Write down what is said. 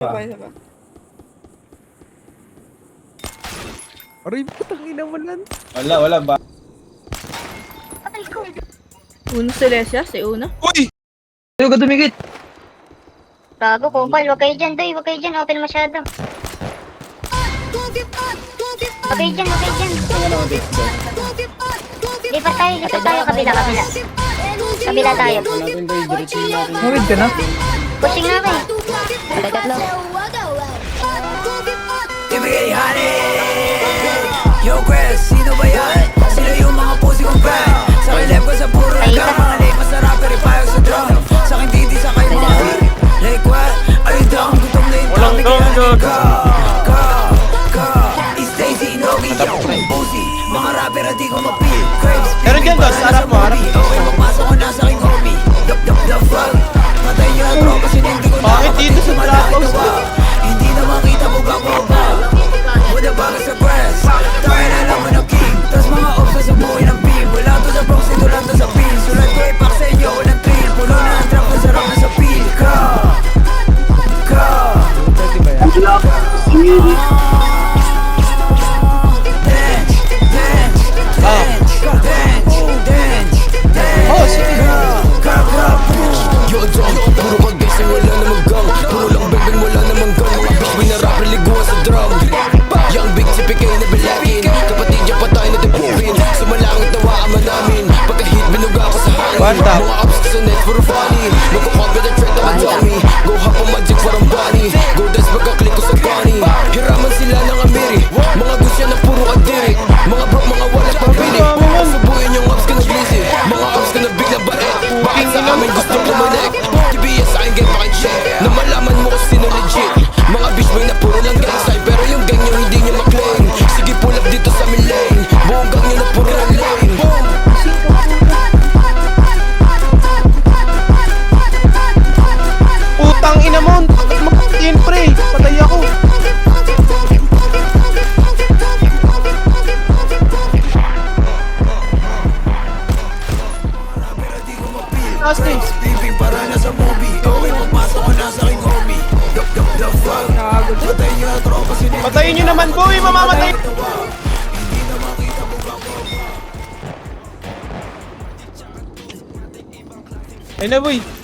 Sabay. Aray, putang ina mo lan. Wala ba? Uno Celestia, si Uno. Uy! Ayaw ka dumikit. Gago, Kupal. Huwag kayo dyan, Doy. Huwag kayo dyan. Open masyado. Huwag kayo dyan, huwag kayo dyan. Lipat tayo. Kabila. Kabila tayo. Mawid ka na. Pushing na kayo. Ibigay honey. Yo, Chris, sino ba yan? Sino yung mga pusi kong fan? Sa akin left ko sa puro hanggang mga late. Masarap pero payag sa drum. Sa akin titi sa kayo mga hit. Like what? Are you down? Gutom na yung topic. Ka Stacy, Inogi, yo, pussy. Mga rapper at di ko mapil. Crabes, Meron dyan, boss. Harap mo, harap. Okay, magpasok ko na sa aking homie. The fuck? Matay nyo na bro kasi hindi ko na Bakit dito sa trap house? Hindi na makita mo gagawaba. Wala bagay sa press. Tayo na naman ang king. Tas mga ops na sa buhay ng beam. Wala to sa Bronx, ito lang to sa pin. Sulat ko ipak sa inyo ko ng thrill. Puno na ang trap, masarap na sa pin. Ka Oh, sige. Yo, puro pag-guessing, wala namang gang. Puro lang bang wala namang gang. Mga bitch, may narapper liguan sa drum. Young big CPK na bilakin. Kapatid niya patay na tipupin. Sumalangit nawaan man namin. Pagka-hit, binuga ko sa hangin. One tap. Mga ups ko sa net, puro funny. Magka-confident threat ako Tommy. Go hop ang magic parang bunny. Go dance, magka-click ko sa bunny. Hiraman sila ng Amiri. Mga gusya na puro addict. Mga broke, mga walang pabili. Subuhin yung ups ka na busy. Mga ups ka na bigla bait. Bakit sa amin gusto kumanek? TBS sa akin, get check. Na malaman mo kung sino legit. Mga bitch may na puro lang gang sign. Pero yung gang nyo hindi nyo maklaim. Sige pull up dito sa amin lane. Buong gang nyo na puro lang lane. Putang ina mo. Mag-in pre. Patay ako. Last names. Piping para na sa movie. Okay, magpasok ko na sa aking homie. The fuck? Patay nyo na tropa sinigil. Patayin nyo naman, boy. Mamamatay. Hindi na makita mo Ay na, boy.